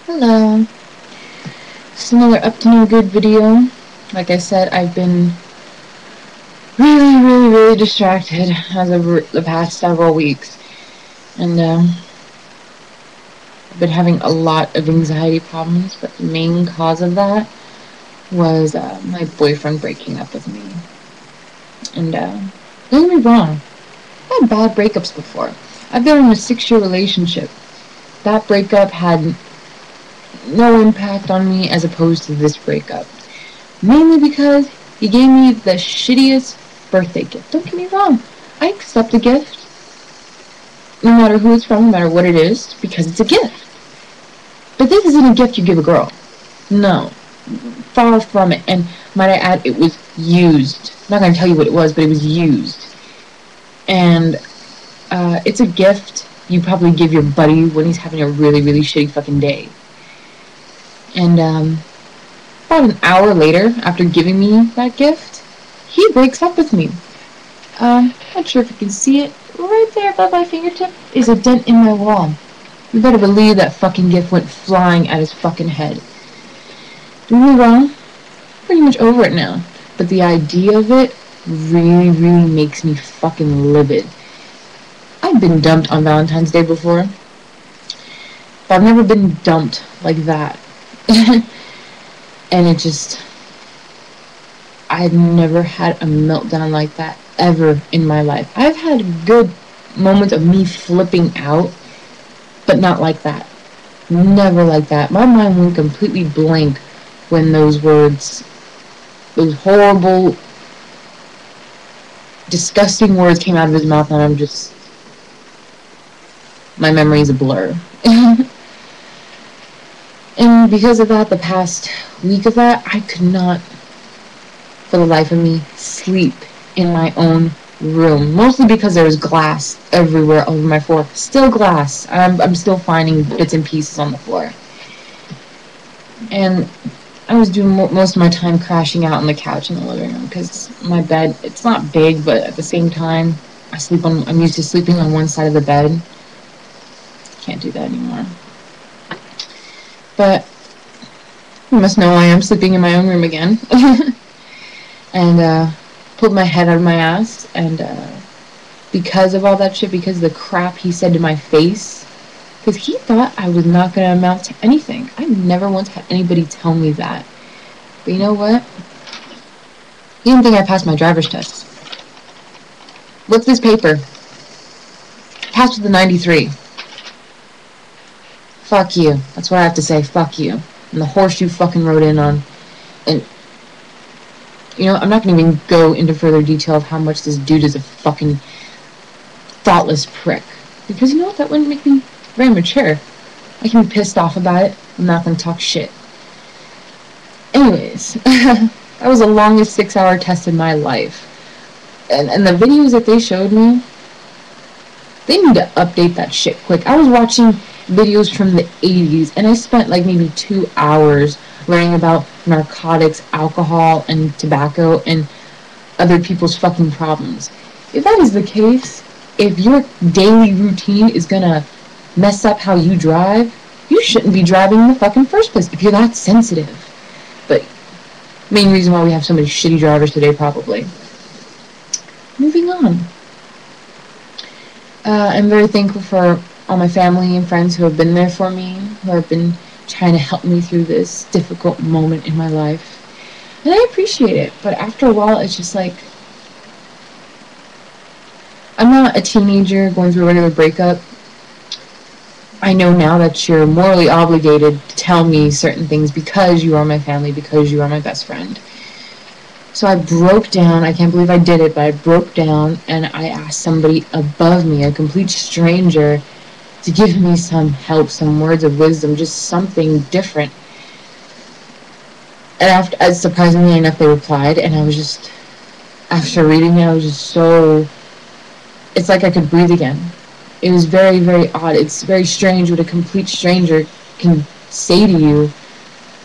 Hello. Just another up to no good video. Like I said, I've been really distracted as of the past several weeks. And I've been having a lot of anxiety problems, but the main cause of that was my boyfriend breaking up with me. And don't get me wrong, I've had bad breakups before. I've been in a 6-year relationship. That breakup had no impact on me as opposed to this breakup. Mainly because he gave me the shittiest birthday gift. Don't get me wrong, I accept a gift, no matter who it's from, no matter what it is, because it's a gift. But this isn't a gift you give a girl. No. Far from it. And might I add, it was used. I'm not going to tell you what it was, but it was used. And it's a gift you probably give your buddy when he's having a really shitty fucking day. And about an hour later, after giving me that gift, he breaks up with me. Not sure if you can see it. Right there above my fingertip is a dent in my wall. You better believe that fucking gift went flying at his fucking head. Don't get me wrong, pretty much over it now. But the idea of it really makes me fucking livid. I've been dumped on Valentine's Day before, but I've never been dumped like that. And it just, I've never had a meltdown like that ever in my life. I've had good moments of me flipping out, but not like that. Never like that. My mind went completely blank when those words, those horrible, disgusting words came out of his mouth, and I'm just, my memory is a blur. And because of that, the past week of that, I could not, for the life of me, sleep in my own room. Mostly because there was glass everywhere over my floor. Still glass. I'm still finding bits and pieces on the floor. And I was doing most of my time crashing out on the couch in the living room because my bed, it's not big, but at the same time, I'm used to sleeping on one side of the bed. Can't do that anymore. But you must know I am sleeping in my own room again. And pulled my head out of my ass, and because of all that shit, because of the crap he said to my face, because he thought I was not going to amount to anything. I never once had anybody tell me that. But you know what? He didn't think I passed my driver's test. What's this paper? Passed with a 93. Fuck you. That's what I have to say. Fuck you. And the horse you fucking rode in on. And, you know, I'm not going to even go into further detail of how much this dude is a fucking thoughtless prick. Because, you know what? That wouldn't make me very mature. I can be pissed off about it. I'm not going to talk shit. Anyways, that was the longest 6-hour test in my life. And the videos that they showed me, they need to update that shit quick. I was watching videos from the 80s, and I spent like maybe 2 hours learning about narcotics, alcohol, and tobacco, and other people's fucking problems. If that is the case, if your daily routine is gonna mess up how you drive, you shouldn't be driving in the fucking first place if you're that sensitive. But main reason why we have so many shitty drivers today, probably. Moving on. I'm very thankful for all my family and friends who have been there for me, who have been trying to help me through this difficult moment in my life. And I appreciate it, but after a while, it's just like, I'm not a teenager going through a regular breakup. I know now that you're morally obligated to tell me certain things because you are my family, because you are my best friend. So I broke down. I can't believe I did it, but I broke down and I asked somebody above me, a complete stranger, to give me some help, some words of wisdom, just something different. And as surprisingly enough, they replied, and I was just, after reading it, I was just so, it's like I could breathe again. It was very odd. It's very strange what a complete stranger can say to you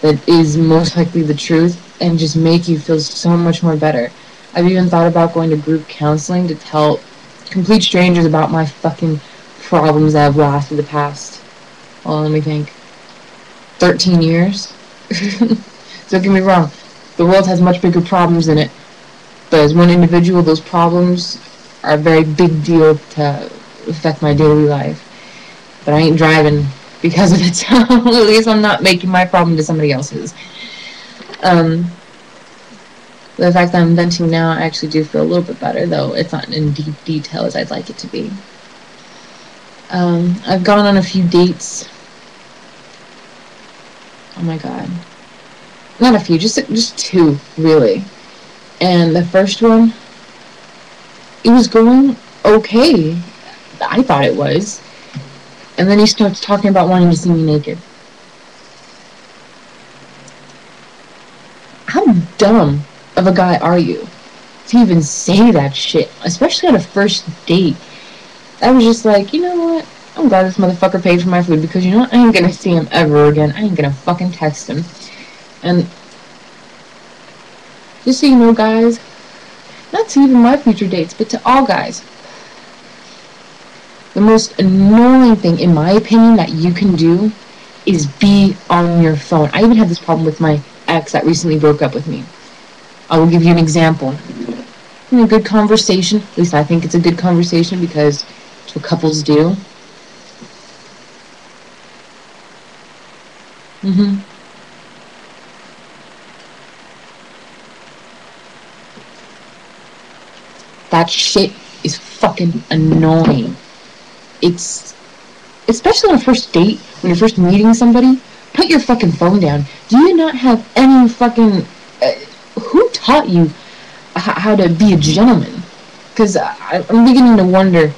that is most likely the truth and just make you feel so much more better. I've even thought about going to group counseling to tell complete strangers about my fucking problems that have lasted the past. Well, let me think. 13 years. Don't get me wrong, the world has much bigger problems in it, but as one individual, those problems are a very big deal to affect my daily life. But I ain't driving because of it, so at least I'm not making my problem to somebody else's. The fact that I'm venting now, I actually do feel a little bit better, though it's not in deep detail as I'd like it to be. I've gone on a few dates. Oh my god. Not a few, just two, really. And the first one, it was going okay. I thought it was. And then he starts talking about wanting to see me naked. How dumb of a guy are you to even say that shit, especially on a first date? I was just like, you know what? I'm glad this motherfucker paid for my food because, you know what? I ain't gonna see him ever again. I ain't gonna fucking text him. And just so you know, guys, not to even my future dates, but to all guys, the most annoying thing, in my opinion, that you can do is be on your phone. I even had this problem with my ex that recently broke up with me. I will give you an example. In a good conversation, at least I think it's a good conversation because it's what couples do. That shit is fucking annoying. It's, especially on a first date, when you're first meeting somebody, put your fucking phone down. Do you not have any fucking, who taught you how to be a gentleman? Because I'm beginning to wonder,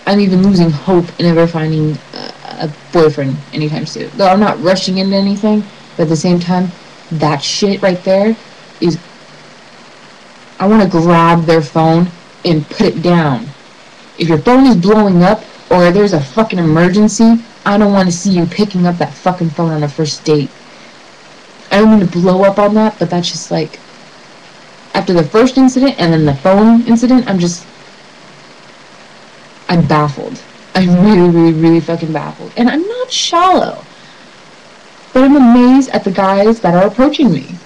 I'm even losing hope in ever finding a boyfriend anytime soon. Though I'm not rushing into anything, but at the same time, that shit right there is, I want to grab their phone and put it down. If your phone is blowing up or there's a fucking emergency, I don't want to see you picking up that fucking phone on a first date. I don't mean to blow up on that, but that's just like, after the first incident and then the phone incident, I'm baffled. I'm really, really, really fucking baffled. And I'm not shallow, but I'm amazed at the guys that are approaching me.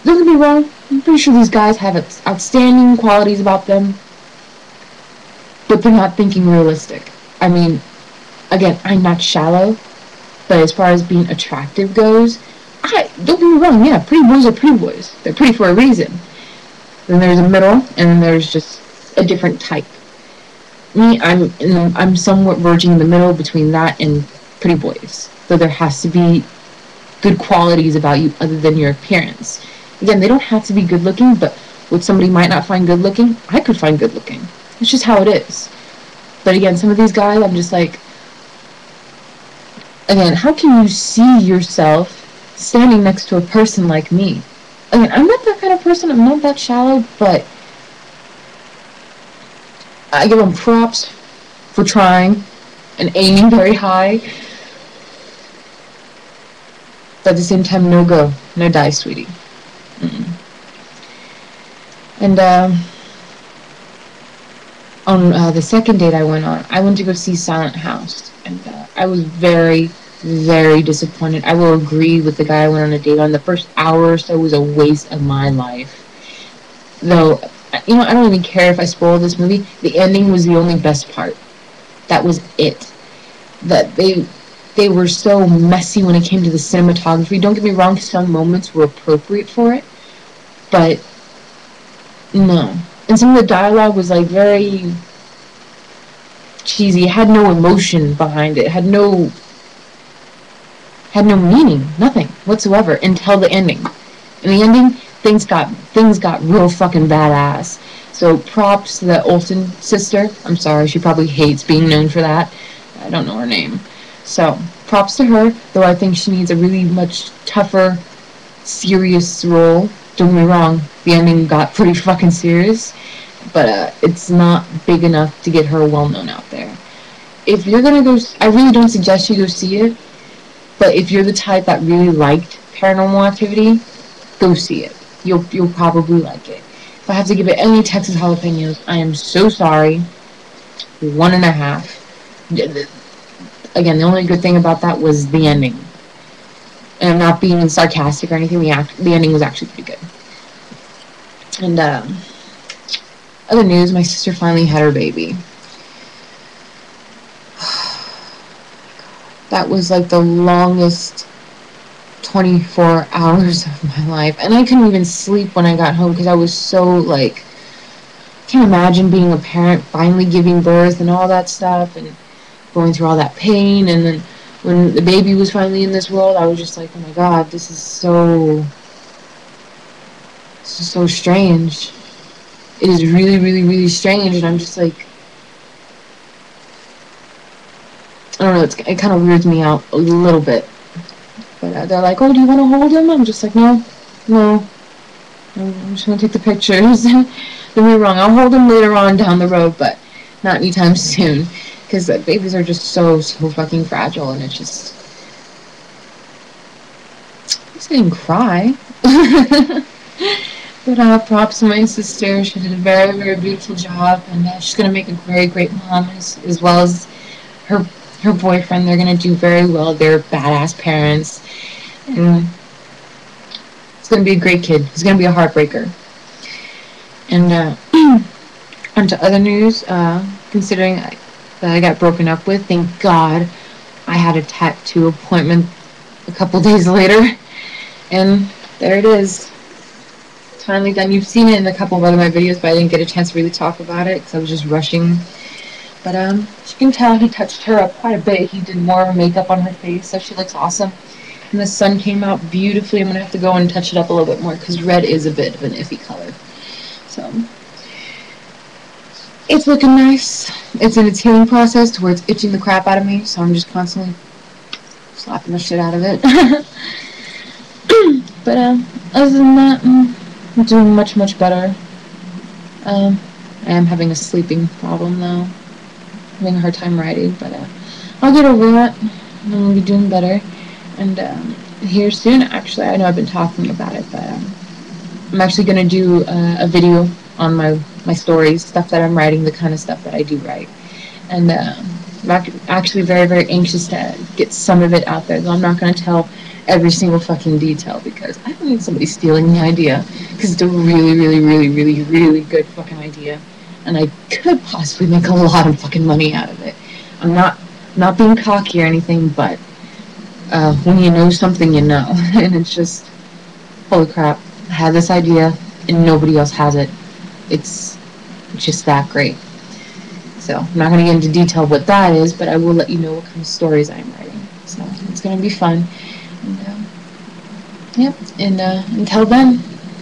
Don't get me wrong, I'm pretty sure these guys have outstanding qualities about them, but they're not thinking realistic. I mean, again, I'm not shallow, but as far as being attractive goes, don't get me wrong, yeah, pretty boys are pretty boys. They're pretty for a reason. Then there's a middle, and then there's just a different type. Me, I'm somewhat verging in the middle between that and pretty boys. So there has to be good qualities about you other than your appearance. Again, they don't have to be good looking, but what somebody might not find good looking, I could find good looking. It's just how it is. But again, some of these guys, I'm just like, again, how can you see yourself standing next to a person like me? Again, I'm not that kind of person, I'm not that shallow, but I give them props for trying and aiming very high. But at the same time, no go. No die, sweetie. And on the second date I went to go see Silent House. And I was very, very disappointed. I will agree with the guy I went on a date on. The first hour or so was a waste of my life. Though, you know, I don't even care if I spoil this movie. The ending was the only best part. That was it. That they were so messy when it came to the cinematography. Don't get me wrong, some moments were appropriate for it, but no. And some of the dialogue was like very cheesy. It had no emotion behind it. It had no meaning, nothing whatsoever until the ending. In the ending, things got real fucking badass. So props to the Olsen sister. I'm sorry, she probably hates being known for that. I don't know her name. So props to her, though I think she needs a really much tougher, serious role. Don't get me wrong, the ending got pretty fucking serious, but it's not big enough to get her well known out there. If you're gonna go, I really don't suggest you go see it, but if you're the type that really liked Paranormal Activity, go see it. You'll probably like it. If I have to give it any Texas jalapenos, I am so sorry. 1.5. again, the only good thing about that was the ending. And I'm not being sarcastic or anything. The ending was actually pretty good. And other news, my sister finally had her baby. That was like the longest 24 hours of my life. And I couldn't even sleep when I got home because I was so like, can't imagine being a parent, finally giving birth and all that stuff and going through all that pain. And then when the baby was finally in this world, I was just like, oh my God, this is so strange. It is really, really, really strange. And I'm just like, I don't know, it kind of weirds me out a little bit. But they're like, oh, do you want to hold him? I'm just like, no. I'm just going to take the pictures. Don't get me wrong, I'll hold him later on down the road, but not anytime soon. Because babies are just so fucking fragile, and it's just didn't cry. But props to my sister. She did a very, very beautiful job, and she's going to make a very great mom, as well as her boyfriend. They're going to do very well. They're badass parents. And it's going to be a great kid. He's going to be a heartbreaker. And onto other news, considering that I got broken up with, thank God I had a tattoo appointment a couple days later. And there it is. It's finally done. You've seen it in a couple of other my videos, but I didn't get a chance to really talk about it because I was just rushing. But as you can tell, he touched her up quite a bit. He did more makeup on her face, so she looks awesome. And the sun came out beautifully. I'm going to have to go and touch it up a little bit more because red is a bit of an iffy color. So it's looking nice. It's in its healing process to where it's itching the crap out of me, so I'm just constantly slapping the shit out of it. But other than that, I'm doing much, much better. I am having a sleeping problem though. Having a hard time writing, but I'll get over that. I'll be doing better. And here soon, actually, I know I've been talking about it, but I'm actually going to do a video on my stories, stuff that I'm writing, the kind of stuff that I do write. And I'm actually very, very anxious to get some of it out there, though I'm not going to tell every single fucking detail because I don't need somebody stealing the idea, because it's a really, really, really, really, really good fucking idea, and I could possibly make a lot of fucking money out of it. I'm not being cocky or anything, but when you know something, you know. And it's just, holy crap, I had this idea and nobody else has it. It's just that great. So I'm not going to get into detail what that is, but I will let you know what kind of stories I'm writing. So it's going to be fun. And yep. And until then,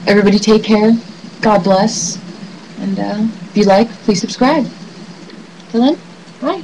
everybody take care. God bless. And if you like, please subscribe. Till then, bye.